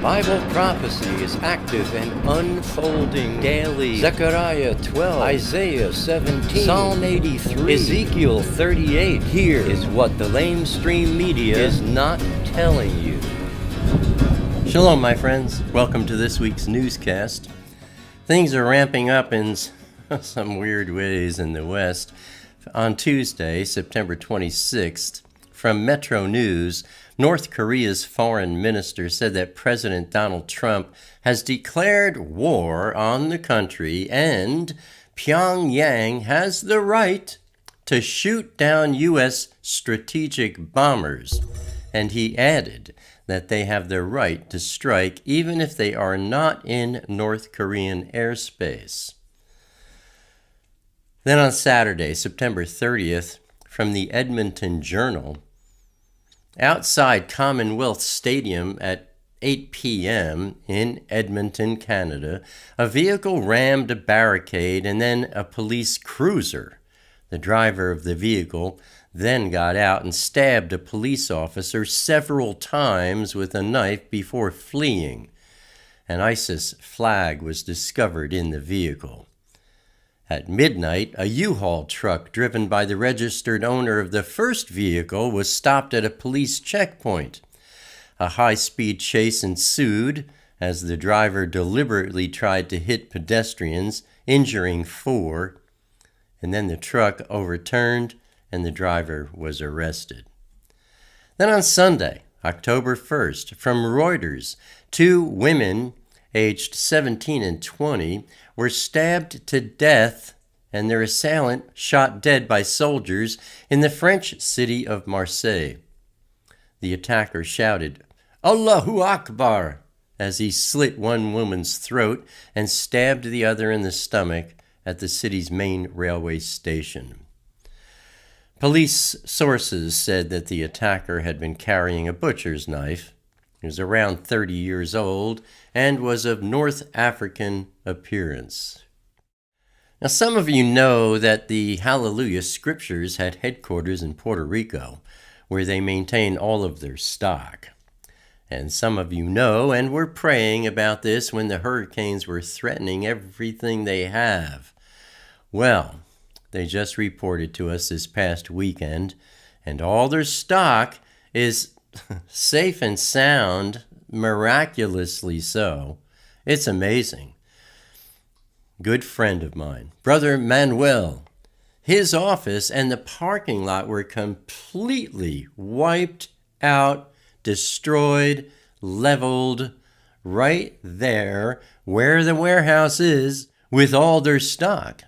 Bible prophecy is active and unfolding daily. Zechariah 12, Isaiah 17, Psalm 83, Ezekiel 38. Here is what the LameStream Media is not telling you. Shalom, my friends. Welcome to this week's newscast. Things are ramping up in some weird ways in the West. On Tuesday, September 26th, from Metro News, North Korea's foreign minister said that President Donald Trump has declared war on the country and Pyongyang has the right to shoot down U.S. strategic bombers. And he added that they have the right to strike even if they are not in North Korean airspace. Then on Saturday, September 30th, from the Edmonton Journal, outside Commonwealth Stadium at 8 p.m. in Edmonton, Canada, a vehicle rammed a barricade and then a police cruiser. The driver of the vehicle then got out and stabbed a police officer several times with a knife before fleeing. An ISIS flag was discovered in the vehicle. At midnight, a U-Haul truck driven by the registered owner of the first vehicle was stopped at a police checkpoint. A high-speed chase ensued as the driver deliberately tried to hit pedestrians, injuring 4, and then the truck overturned and the driver was arrested. Then on Sunday, October 1st, from Reuters, 2 women aged 17 and 20 were stabbed to death and their assailant shot dead by soldiers in the French city of Marseille. The attacker shouted, "Allahu Akbar," as he slit one woman's throat and stabbed the other in the stomach at the city's main railway station. Police sources said that the attacker had been carrying a butcher's knife. He was around 30 years old and was of North African appearance. Now, some of you know that the HalleluYah Scriptures had headquarters in Puerto Rico, where they maintain all of their stock. And some of you know and were praying about this when the hurricanes were threatening everything they have. Well, they just reported to us this past weekend, and all their stock is safe and sound, miraculously so. It's amazing. Good friend of mine, Brother Manuel, his office and the parking lot were completely wiped out, destroyed, leveled, right there where the warehouse is with all their stock.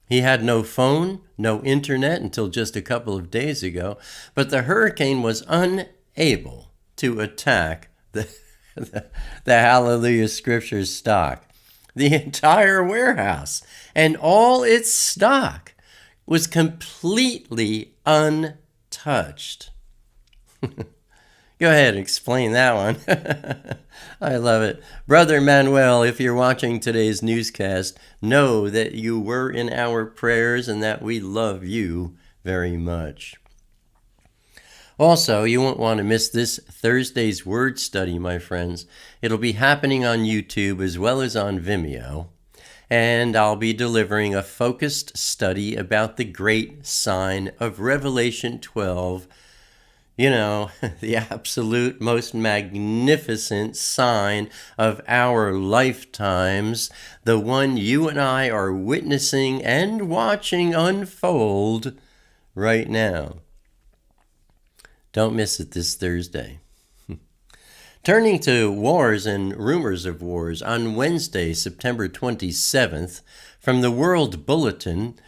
He had no phone, no internet until just a couple of days ago, but the hurricane was unable to attack the HalleluYah Scriptures stock. The entire warehouse and all its stock was completely untouched. Go ahead and explain that one. I love it. Brother Manuel, if you're watching today's newscast, know that you were in our prayers and that we love you very much. Also, you won't want to miss this Thursday's word study, my friends. It'll be happening on YouTube as well as on Vimeo. And I'll be delivering a focused study about the great sign of Revelation 12. You know, the absolute most magnificent sign of our lifetimes, the one you and I are witnessing and watching unfold right now. Don't miss it this Thursday. Turning to wars and rumors of wars, on Wednesday, September 27th, from the World Bulletin.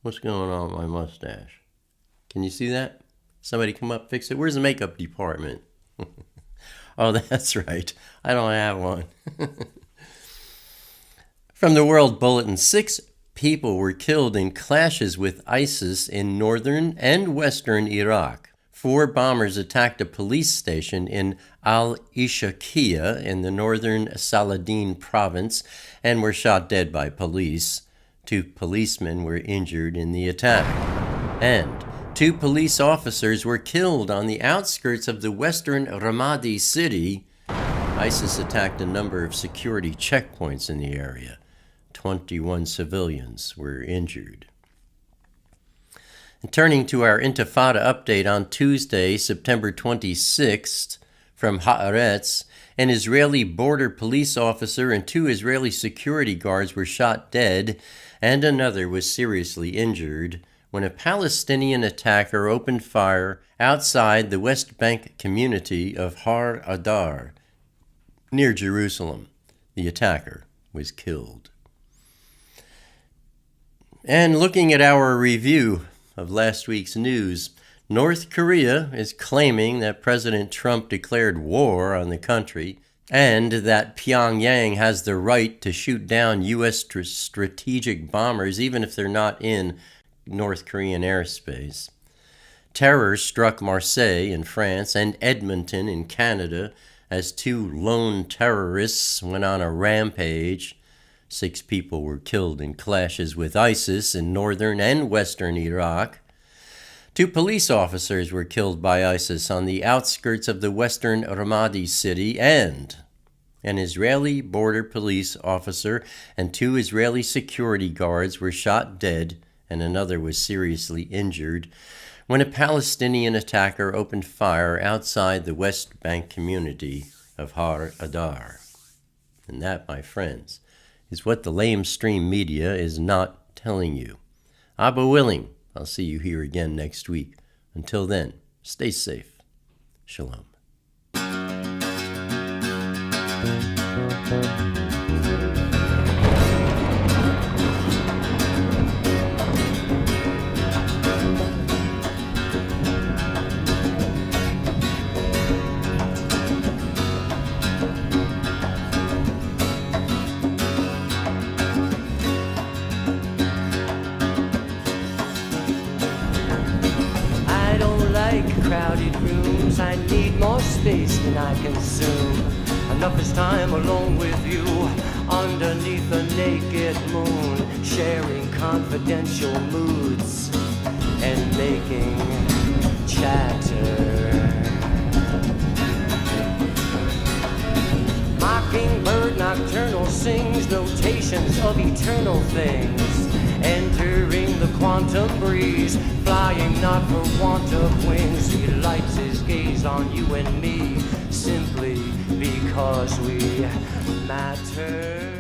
What's going on with my mustache? Can you see that? Somebody come up, fix it. Where's the makeup department? Oh, that's right. I don't have one. From the World Bulletin, 6 people were killed in clashes with ISIS in northern and western Iraq. 4 bombers attacked a police station in Al-Ishaqiyah in the northern Saladin province and were shot dead by police. 2 policemen were injured in the attack. And 2 police officers were killed on the outskirts of the western Ramadi city. ISIS attacked a number of security checkpoints in the area. 21 civilians were injured. And turning to our Intifada update on Tuesday, September 26th, from Haaretz, an Israeli border police officer and 2 Israeli security guards were shot dead, and another was seriously injured when a Palestinian attacker opened fire outside the West Bank community of Har Adar, near Jerusalem. The attacker was killed. And looking at our review of last week's news, North Korea is claiming that President Trump declared war on the country and that Pyongyang has the right to shoot down U.S. strategic bombers even if they're not in North Korean airspace. Terror struck Marseille in France and Edmonton in Canada as 2 lone terrorists went on a rampage. 6 people were killed in clashes with ISIS in northern and western Iraq. 2 police officers were killed by ISIS on the outskirts of the western Ramadi city, and an Israeli border police officer and 2 Israeli security guards were shot dead, and another was seriously injured when a Palestinian attacker opened fire outside the West Bank community of Har Adar. And that, my friends, is what the LameStream Media is not telling you. Abba willing, I'll see you here again next week. Until then, stay safe. Shalom. Crowded rooms, I need more space than I consume. Enough is time alone with you, underneath the naked moon, sharing confidential moods and making chatter. Mockingbird nocturnal sings notations of eternal things, entering the quantum breeze, flying not for want of wings. He lights his gaze on you and me, simply because we matter.